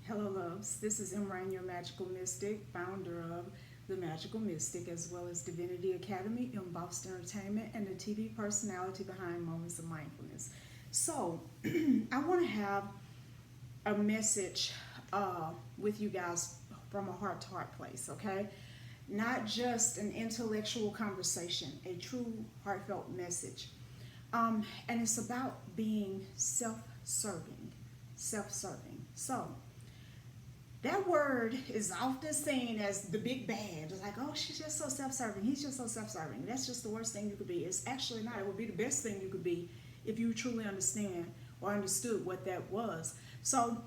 Hello, loves. This is Imran, your magical mystic, founder of The Magical Mystic, as well as Divinity Academy, Embossed Entertainment, and the TV personality behind Moments of Mindfulness. So, I want to have a message with you guys from a heart to heart place, okay? Not just an intellectual conversation, a true heartfelt message. And it's about being self serving. Self serving. So, that word is often seen as the big bad. It's like, oh, she's just so self-serving. He's just so self-serving. That's just the worst thing you could be. It's actually not. It would be the best thing you could be if you truly understand or understood what that was. So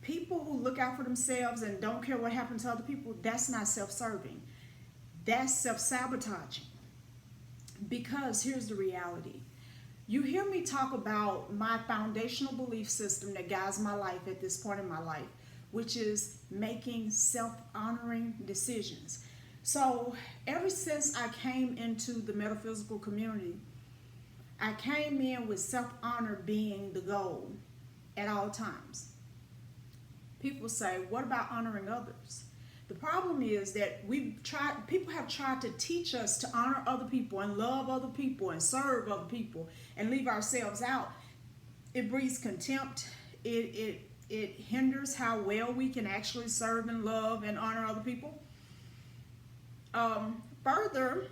people who look out for themselves and don't care what happens to other people, that's not self-serving. That's self-sabotaging. Because here's the reality. You hear me talk about my foundational belief system that guides my life at this point in my life, which is making self-honoring decisions. So ever since I came into the metaphysical community, I came in with self-honor being the goal at all times. People say, what about honoring others? The problem is that people have tried to teach us to honor other people and love other people and serve other people and leave ourselves out. It breeds contempt. It hinders how well we can actually serve and love and honor other people. Further,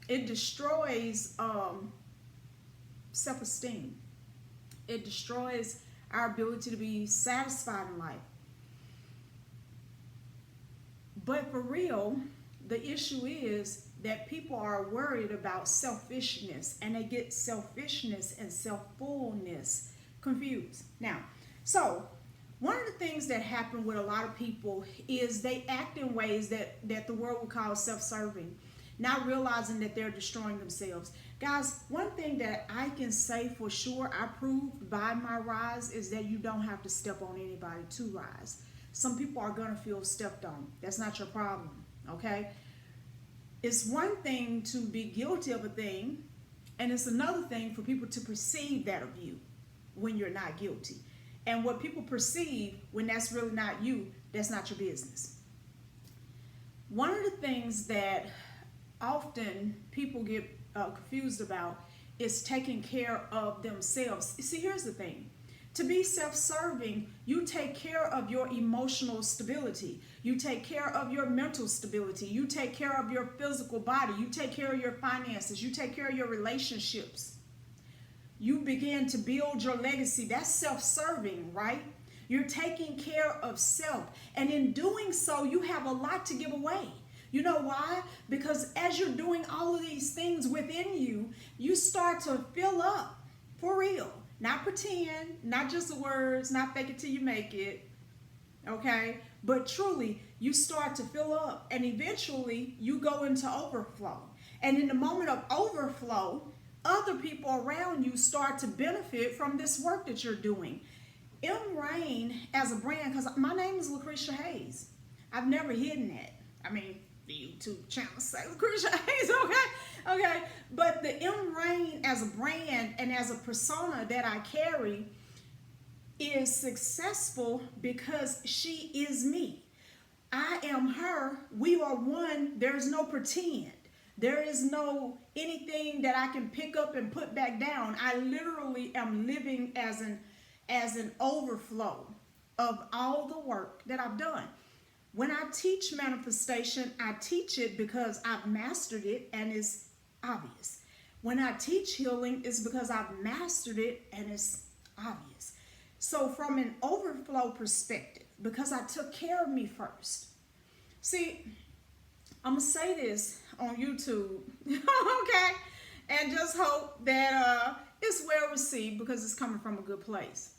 it destroys self-esteem. It destroys our ability to be satisfied in life. But for real, the issue is that people are worried about selfishness, and they get selfishness and self-fullness confused. Now, so one of the things that happen with a lot of people is they act in ways that the world would call self-serving, not realizing that they're destroying themselves. Guys, one thing that I can say for sure I proved by my rise is that you don't have to step on anybody to rise. Some people are going to feel stepped on. That's not your problem, okay? It's one thing to be guilty of a thing, and it's another thing for people to perceive that of you when you're not guilty. And what people perceive when that's really not you, that's not your business. One of the things that often people get confused about is taking care of themselves. See, here's the thing. To be self-serving, you take care of your emotional stability. You take care of your mental stability. You take care of your physical body. You take care of your finances. You take care of your relationships. You begin to build your legacy. That's self-serving, right? You're taking care of self. And in doing so, you have a lot to give away. You know why? Because as you're doing all of these things within you, you start to fill up for real. Not pretend, not just the words, not fake it till you make it, okay? But truly, you start to fill up, and eventually you go into overflow. And in the moment of overflow, other people around you start to benefit from this work that you're doing. M Rain as a brand, because my name is Lucretia Hayes. I've never hidden that. I mean, the YouTube channel say Lucretia Hayes, okay? But the M Rain as a brand and as a persona that I carry is successful because she is me. I am her. We are one. There's no pretend. There is no anything that I can pick up and put back down. I literally am living as an overflow of all the work that I've done. When I teach manifestation, I teach it because I've mastered it and it's obvious. When I teach healing, it's because I've mastered it and it's obvious. So from an overflow perspective, because I took care of me first. See, I'm going to say this on YouTube, okay? And just hope that it's well received because it's coming from a good place.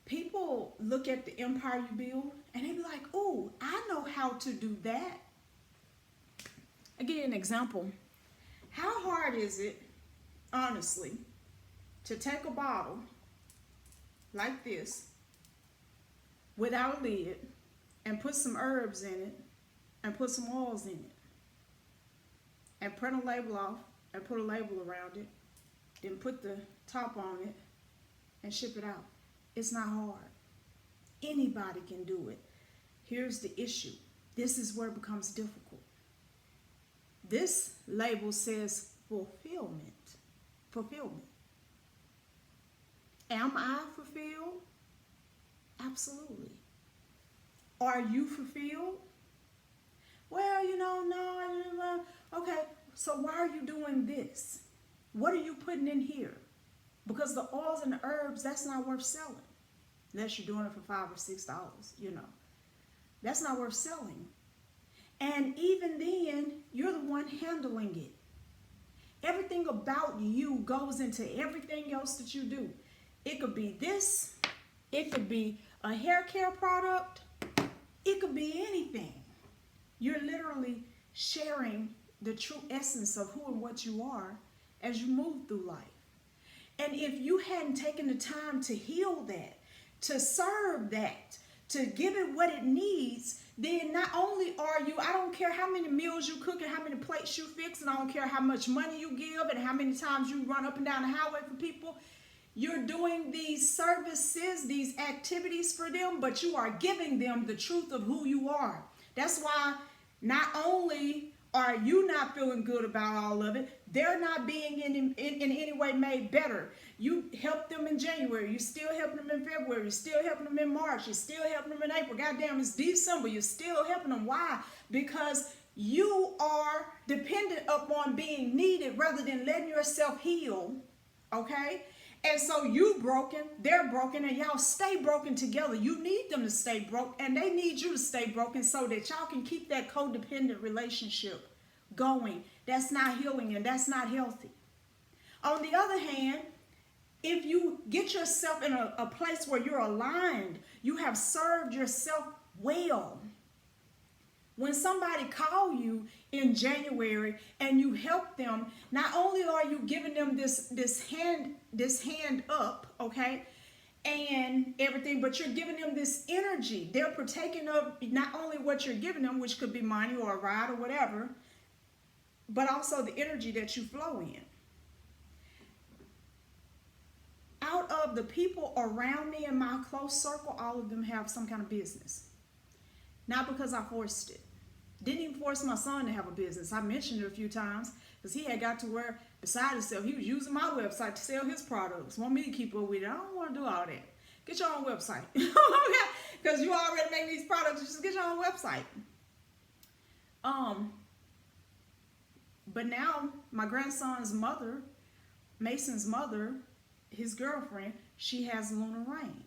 People look at the empire you build and they be like, oh, I know how to do that. I'll give you an example. How hard is it, honestly, to take a bottle like this without a lid and put some herbs in it and put some oils in it and print a label off and put a label around it, then put the top on it and ship it out? It's not hard. Anybody can do it. Here's the issue. This is where it becomes difficult. This label says fulfillment. Fulfillment. Am I fulfilled? Absolutely. Are you fulfilled? Well, no. Okay, so why are you doing this? What are you putting in here? Because the oils and the herbs, that's not worth selling. Unless you're doing it for $5 or $6, That's not worth selling. And even then, you're the one handling it. Everything about you goes into everything else that you do. It could be this. It could be a hair care product. It could be anything. You're literally sharing the true essence of who and what you are as you move through life. And if you hadn't taken the time to heal that, to serve that, to give it what it needs, then not only are you, I don't care how many meals you cook and how many plates you fix, and I don't care how much money you give and how many times you run up and down the highway for people, you're doing these services, these activities for them, but you are giving them the truth of who you are. That's why not only are you not feeling good about all of it, they're not being in any way made better. You helped them in January, you still helping them in February, you still helping them in March, you still helping them in April. Goddamn, it's December, you're still helping them. Why? Because you are dependent upon being needed rather than letting yourself heal, okay? And so you broken, they're broken, and y'all stay broken together. You need them to stay broke, and they need you to stay broken so that y'all can keep that codependent relationship going. That's not healing, and that's not healthy. On the other hand, if you get yourself in a place where you're aligned, you have served yourself well. When somebody call you in January and you help them, not only are you giving them this hand up, okay, and everything, but you're giving them this energy. They're partaking of not only what you're giving them, which could be money or a ride or whatever, but also the energy that you flow in. Out of the people around me in my close circle, all of them have some kind of business. Not because I forced it. Didn't even force my son to have a business. I mentioned it a few times because he had got to where, beside himself, he was using my website to sell his products. Want me to keep up with it. I don't want to do all that. Get your own website. Because you already make these products. Just get your own website. But now my grandson's mother, Mason's mother, his girlfriend, she has Lunar Rain.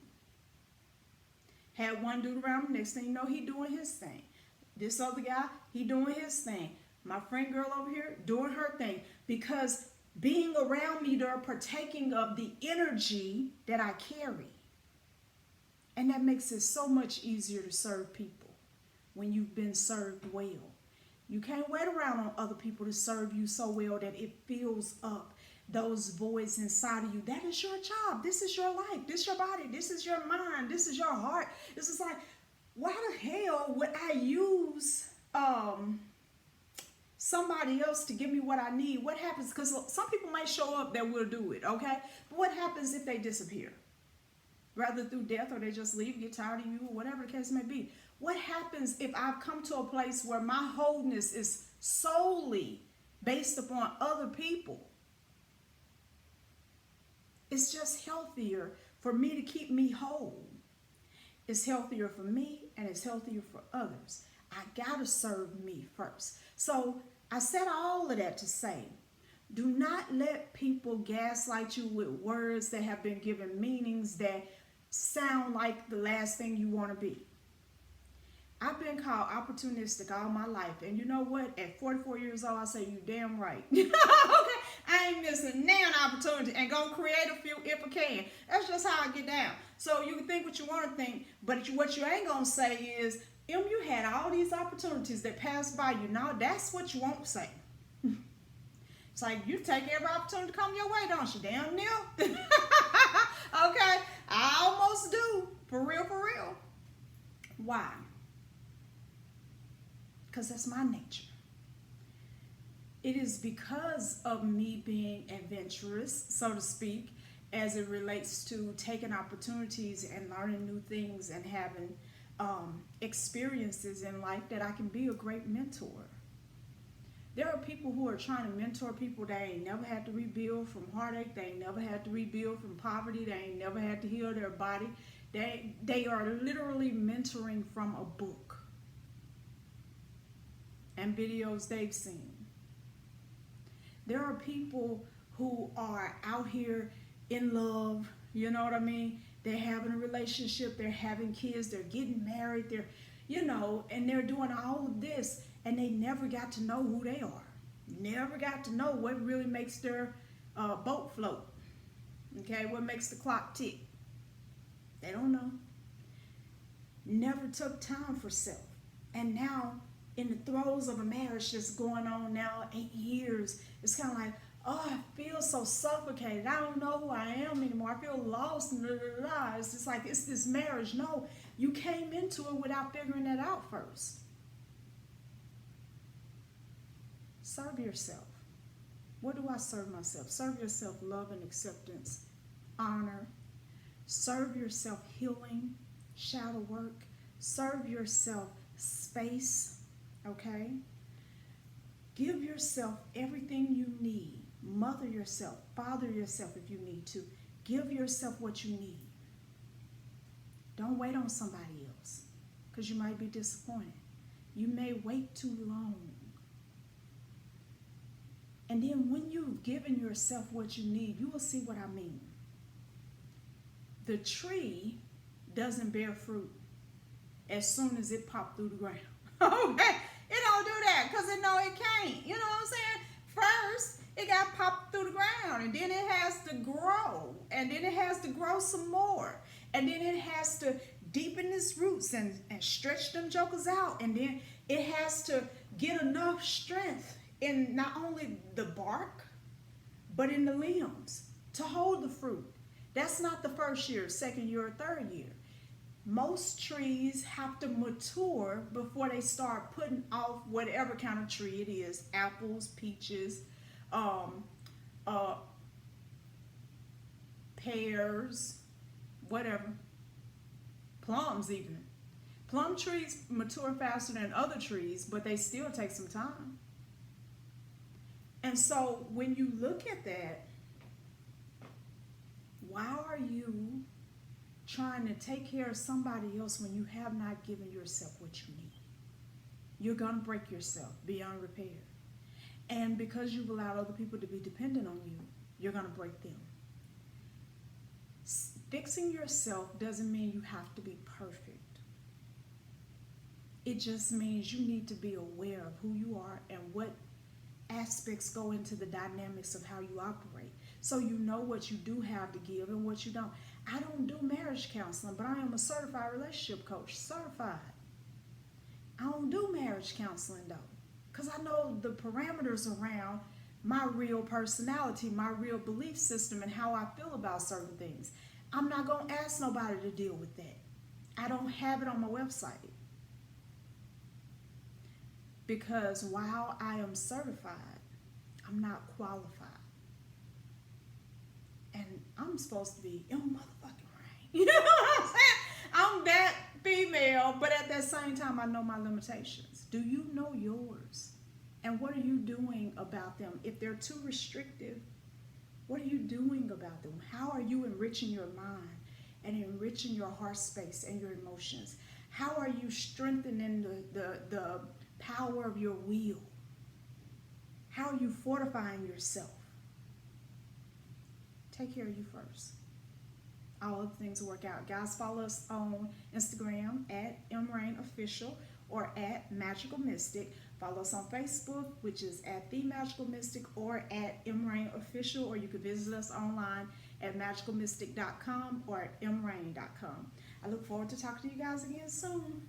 Had one dude around him. Next thing you know, he doing his thing. This other guy, he doing his thing. My friend girl over here doing her thing. Because being around me, they're partaking of the energy that I carry. And that makes it so much easier to serve people when you've been served well. You can't wait around on other people to serve you so well that it fills up those voids inside of you. That is your job. This is your life. This is your body. This is your mind. This is your heart. This is like, why the hell would I use somebody else to give me what I need? What happens? Because some people might show up that will do it, okay? But what happens if they disappear? Rather through death, or they just leave, get tired of you, or whatever the case may be. What happens if I've come to a place where my wholeness is solely based upon other people? It's just healthier for me to keep me whole. It's healthier for me, and it's healthier for others. I gotta serve me first. So I said all of that to say, do not let people gaslight you with words that have been given meanings that sound like the last thing you want to be. I've been called opportunistic all my life. And you know what? At 44 years old, I say, you damn right. Okay? I ain't missing now an opportunity, and gonna create a few if I can. That's just how I get down. So you can think what you want to think, but what you ain't gonna say is, you had all these opportunities that passed by you. Now that's what you won't say. It's like you take every opportunity to come your way, don't you? Damn near. Okay? I almost do. For real, for real. Why? Because that's my nature. It is because of me being adventurous, so to speak, as it relates to taking opportunities and learning new things and having experiences in life, that I can be a great mentor. There are people who are trying to mentor people that ain't never had to rebuild from heartache. They ain't never had to rebuild from poverty. They ain't never had to heal their body. They are literally mentoring from a book and videos they've seen. There are people who are out here in love, you know what I mean? They're having a relationship, they're having kids, they're getting married, they're, and they're doing all of this, and they never got to know who they are. Never got to know what really makes their boat float. Okay, what makes the clock tick. They don't know. Never took time for self. And now, in the throes of a marriage that's going on now 8 years, it's kind of like, oh, I feel so suffocated. I don't know who I am anymore. I feel lost. It's just like, it's this marriage. No, you came into it without figuring that out first. Serve yourself. What do I serve myself? Serve yourself love and acceptance, honor. Serve yourself healing, shadow work. Serve yourself space, okay? Give yourself everything you need. Mother yourself, father yourself if you need to. Give yourself what you need. Don't wait on somebody else, because you might be disappointed. You may wait too long. And then when you've given yourself what you need, you will see what I mean. The tree doesn't bear fruit as soon as it popped through the ground. Okay? It don't do that because it know it can't. You know what I'm saying? First, it got popped through the ground, and then it has to grow, and then it has to grow some more, and then it has to deepen its roots and stretch them jokers out, and then it has to get enough strength in not only the bark, but in the limbs to hold the fruit. That's not the first year, second year, or third year. Most trees have to mature before they start putting off whatever kind of tree it is. Apples, peaches, pears, whatever. Plums even. Plum trees mature faster than other trees, but they still take some time. And so when you look at that, why are you trying to take care of somebody else when you have not given yourself what you need? You're going to break yourself beyond repair. And because you've allowed other people to be dependent on you, you're going to break them. Fixing yourself doesn't mean you have to be perfect. It just means you need to be aware of who you are and what aspects go into the dynamics of how you operate, so you know what you do have to give and what you don't. I don't do marriage counseling, but I am a certified relationship coach, certified. I don't do marriage counseling though, because I know the parameters around my real personality, my real belief system, and how I feel about certain things. I'm not going to ask nobody to deal with that. I don't have it on my website. Because while I am certified, I'm not qualified. And I'm supposed to be in motherfucking rain. You know what I'm saying? I'm that female, but at that same time, I know my limitations. Do you know yours? And what are you doing about them? If they're too restrictive, what are you doing about them? How are you enriching your mind and enriching your heart space and your emotions? How are you strengthening the power of your will? How are you fortifying yourself? Take care of you first. All other things will work out. Guys, follow us on Instagram at mrainofficial or at Magical Mystic. Follow us on Facebook, which is at The Magical Mystic or at mrainofficial, or you can visit us online at magicalmystic.com or at mrain.com. I look forward to talking to you guys again soon.